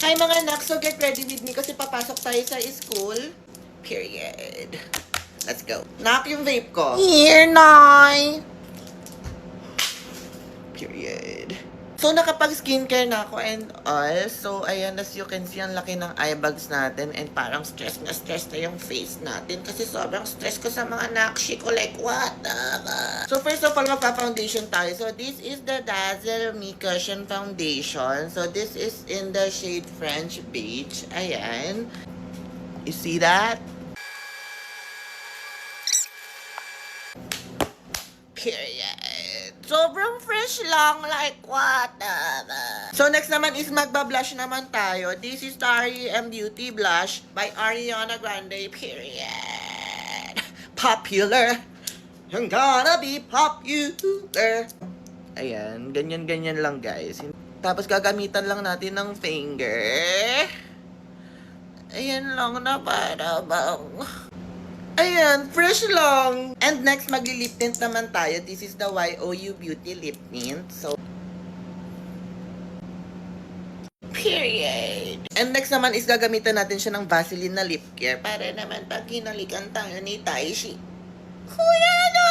Hi mga anak, so get ready with me kasi papasok tayo sa school. Period. Let's go. Nak yung vape ko. Here, Nay! Period. So, nakapag-skincare na ako and all. So, ayan, as you can see, ang laki ng eye bags natin and parang stress na yung face natin kasi sobrang stress ko sa mga nakshi ko. Like, what the fuck? So, first of all, magpa-foundation tayo. So, this is the Dazzle Me Cushion Foundation. So, this is in the shade French Beige. Ayan. You see that? Period. Sobrang fresh lang. Like, what the fuck? So, next naman is magba-blush naman tayo. This is the R.E.M. Beauty Blush by Ariana Grande. Period. Popular. I'm gonna be popular. Ayan. Ganyan-ganyan lang, guys. Tapos, gagamitan lang natin ng finger. Ayan lang na para bang... Ayan, fresh lang. And next, magli-lip tint naman tayo. This is the YOU Beauty Lip Tint. So, period. And next naman is gagamitan natin siya ng Vaseline na lip care para naman pag hinalikan tayo ni Taishi. Kuya, no!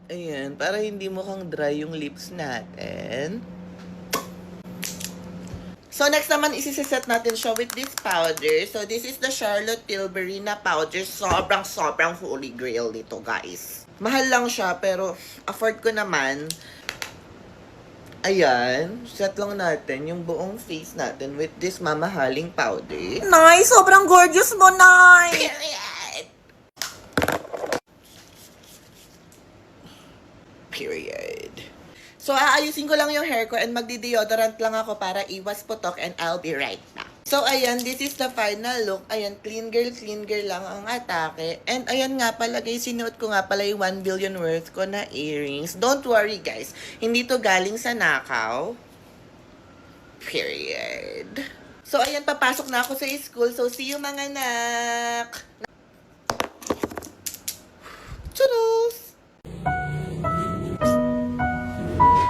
Ayan, para hindi mukhang dry yung lips natin. So, next naman, isiset natin siya with this powder. So, this is the Charlotte Tilbury na powder. Sobrang holy grail nito, guys. Mahal lang siya, pero afford ko naman. Ayan, set lang natin yung buong face natin with this mamahaling powder. Nay, sobrang gorgeous mo, Nay! Period. Period. So, aayusin ko lang yung hair ko and magdi-deodorant lang ako para iwas putok and I'll be right back. So, ayan, this is the final look. Ayan, clean girl lang ang atake. And ayan nga pala guys, sinuot ko nga pala yung 1 billion worth ko na earrings. Don't worry guys, hindi to galing sa nakaw. Period. So, ayan, papasok na ako sa school. So, see you mga anak! Toodles!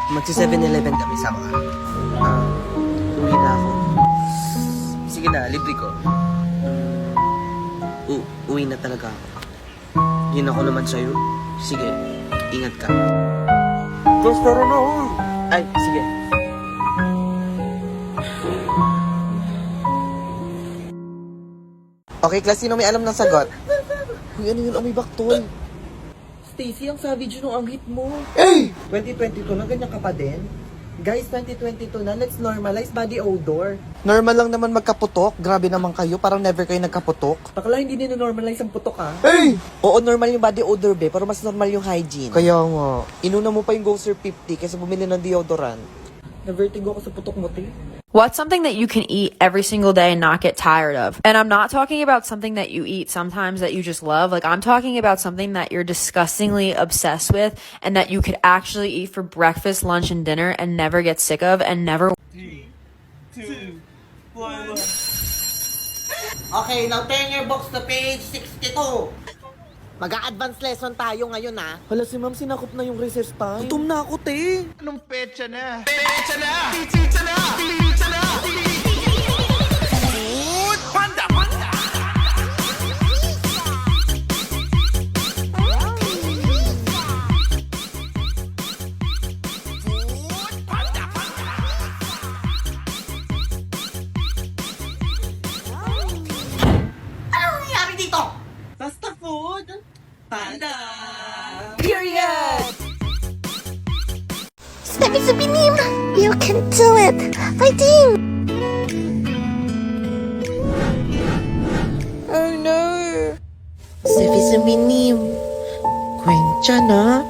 Magsi 7-Eleven kami, sama ka. Uwi na ako. Sige na, libre ko. Uwi na talaga ako. Yun ako naman sa'yo. Sige, ingat ka. Gusto rin ako. Ay, sige. Okay, class, sino may alam ng sagot? Uy, ano yun? May baktol. Stacy, ang savage nung ang hit mo. Hey! 2022 na, ganyan ka pa din? Guys, 2022 na, let's normalize body odor. Normal lang naman magkaputok. Grabe naman kayo, parang never kayo nagkaputok. Bakla, hindi nino-normalize ang putok, ha? Hey! Oo, normal yung body odor, be, pero mas normal yung hygiene. Kaya nga. Inuna mo pa yung Goser 50 kaysa bumili ng deodorant. Na-vertigo ako sa putok mo, te. What's something that you can eat every single day and not get tired of? And I'm not talking about something that you eat sometimes that you just love. Like, I'm talking about something that you're disgustingly obsessed with and that you could actually eat for breakfast, lunch, and dinner and never get sick of and never... 3, 2, 1. Okay, now turn your books to page 62. Mag-a-advance lesson tayo ngayon, ha? Hala, si ma'am sinakop na yung recess time. Gutom na ako, te. Anong petsa na? Petsa na! Titsa na! Titsa na! Food Panda! Panda! Food Panda! Panda! Anong nangyari dito? Basta food. Panda. Period. Steffi Subinim, you can do it! Fighting! Oh no. Steffi Subinim. Kwensya na.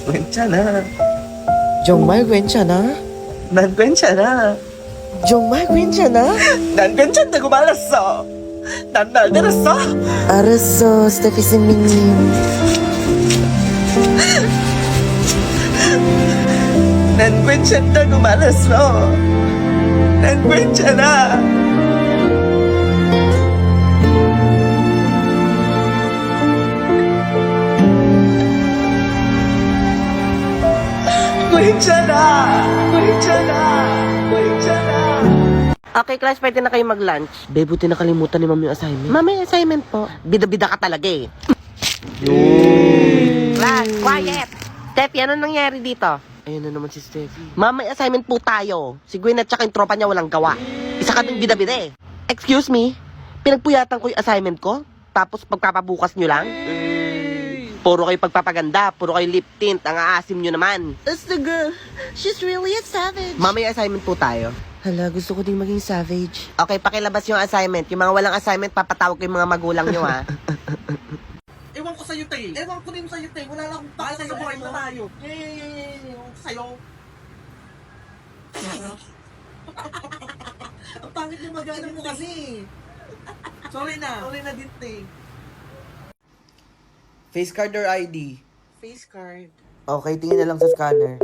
Kwensya na. Jongmai kwensya na. Nankwensya na. Jongmai kwensya na. Nankwensya na gumalasо. Nanalderasо. Araso, Steffi Subinim. Nankwensya na gumalaso. Nankwensya na. Okay, class, pwede na kayo mag-lunch. Babe, buti nakalimutan ni ma'am yung assignment. Ma'am, may assignment po. Bida-bida ka talaga eh. Class, quiet! Steffi, ano nangyari dito? Ayun na naman si Steffi. Ma'am, may assignment po tayo. Si Gwen at saka yung tropa niya walang gawa. Isa ka ding bida-bida eh. Excuse me? Pinagpuyatan ko yung assignment ko? Tapos pagpapabukas nyo lang? Puro kayo pagpapaganda, puro kayo lip tint, ang aasim nyo naman. That's the girl. She's really a savage. Ma'am, may assignment po tayo. Hala, gusto ko ding maging savage. Okay, pakilabas yung assignment. Yung mga walang assignment, papatawag ko yung mga magulang nyo, ha? Ewan ko sa'yo, Tay. Ewan ko din sa'yo, Tay. Wala lang akong pakal sa'yo. Buhay na tayo. Ewan ko sa'yo. Ang pangit yung mag-ano mo kasi. Sorry na din, Tay. Face card or ID? Face card. Okay, tingin na lang sa scanner.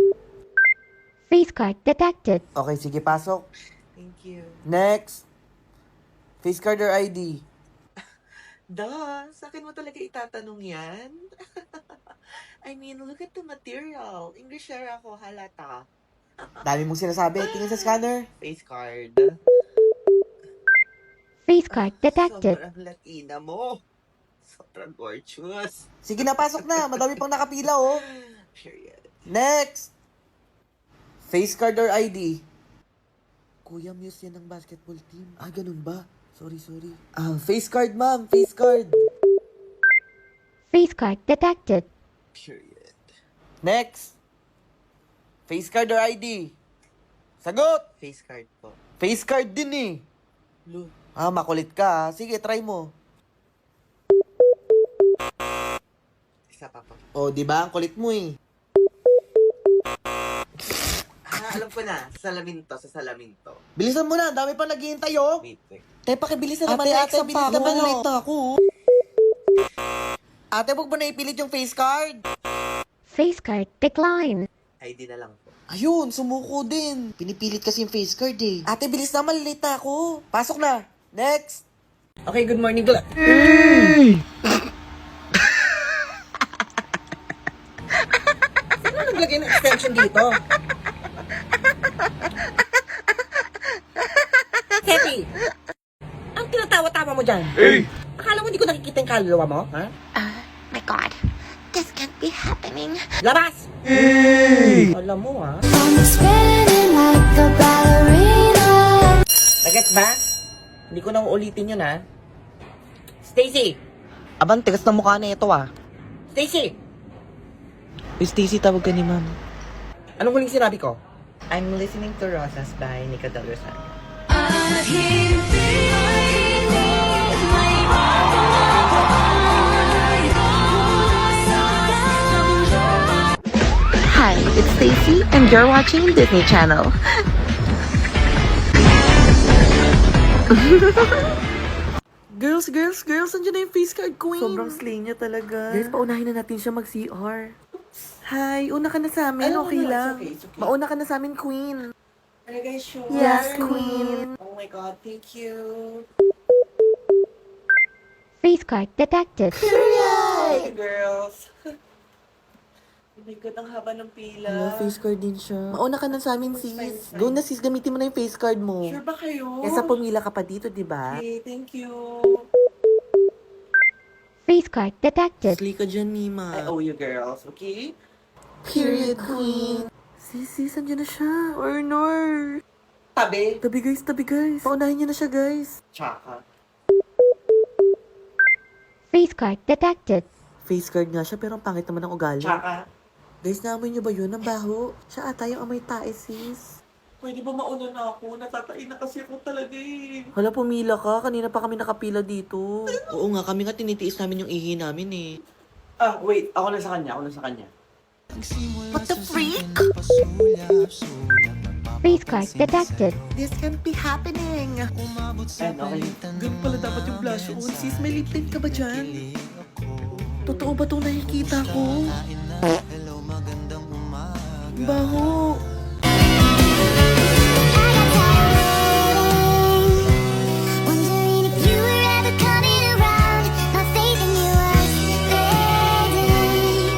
Face card detected. Okay, sige, pasok. Thank you. Next. Face card or ID? Sa akin mo talaga itatanong yan? I mean, look at the material. English share ako, halata. Dami mong sinasabi. Tingin sa scanner. Face card. Face card detected. Sobrang Latina mo. Sobrang gorgeous. Sige na, pasok na. Madami pang nakapila, oh. Period. Next. Face card or ID? Kuya, Muse yan ng basketball team. Ah, ganun ba? Sorry. Face card, ma'am. Face card. Face card detected. Period. Next. Face card or ID? Sagot! Face card po. Face card din eh. Lu. Ah, makulit ka. Sige, try mo. Isa pa po. Oh, di ba? Ang kulit mo eh. Alam ko na. Sa salamin to. Bilisan mo na. Ang dami pa naghihintay, oh. Wait. Tay, pakibilisan naman. Ate, bilis naman. Late na ako. Ate, huwag mo na ipilit yung face card. Face card decline. ID na lang po. Ayun, sumuko din. Pinipilit kasi yung face card eh. Ate, bilis naman. Late na ako. Pasok na. Next. Okay, good morning. Sino naglagay ng extension dito? Happy! Ang tinatawa-tawa mo dyan? Akala mo hindi ko nakikita yung kaluluwa mo? Ha? My God, this can't be happening. Labas! Alam mo ha? Spinning like a ballerina. Nagets ba? Hindi ko na uulitin yun ha? Stacy! Abang, tigas na mukha na ito ah. Stacy! Stacy, tawag ka ni ma'am. Anong huling sinabi ko? I'm listening to Rosas by Nika Del Rosario. Hi, it's Stacy, and you're watching Disney Channel. Girls, nandiyan na yung face card queen. Sobrang slay niya talaga. Guys, paunahin na natin siya mag-CR. Hi, una ka na sa amin, okay lang. It's okay. Mauna ka na sa amin, queen. Are you guys sure? Yes, queen. Oh my God, thank you. Face card detected. Hey, girls. Oh my God, ang haba ng pila. Wala, face card din siya. Mauna ka na sa amin, sis. Go na, sis. Gamitin mo na yung face card mo. Sure ba kayo? Kesa pumila ka pa dito, di ba? Okay, thank you. Face card detected. Slay ka dyan, Mima. I owe you girls, okay? Period, queen. Sis, andyan na siya. Or. Tabi. Tabi, guys. Paunahin niyo na siya, guys. Tsaka. Face card detected. Face card nga siya, pero ang pangit naman ng ugali. Tsaka. Guys, naamoy niyo ba yun? Ang baho. Siya ata yung amoy tae, sis. Pwede ba mauna na ako? Natatain na kasi ako talaga eh. Hala, pumila ka. Kanina pa kami nakapila dito. Oo nga, kami nga tinitiis namin yung ihi namin eh. Ah, wait. Ako na sa kanya. What the freak? Face card detected. This can't be happening. Ayan, okay. Ganun pala dapat yung blush on. Sis, may lip tint ka ba dyan? Totoo ba itong nakikita ko? Baho. Wondering if you were ever coming around. Not facing you was ready.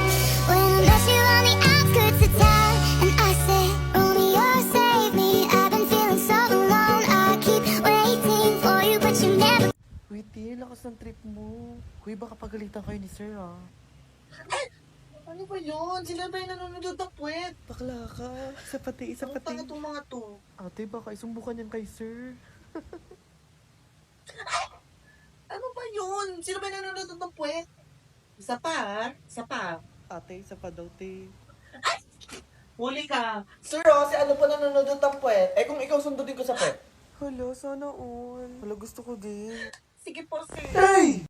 When I met you on the outskirts of town, and I ng trip mo. Kuy, baka pagalitan kayo ni sir, ah. Ano ba yun? Sila ba yung nanonood ng puwet? Bakla ka. Isa pati, isa Ang pati. tanga itong mga to. Ate, baka isumbukan yan kay sir. Ano ba yun? Sino ba yung nanonood ng puwet? Isa pa, ha? Isa pa. Ate, isa pa daw, te. Huli ka. Sir, oh, si ano po nanonood ng puwet? Eh, kung ikaw sundutin ko sa puwet. Hala, sana all. Hala, gusto ko din. Sige po, sir. Hey!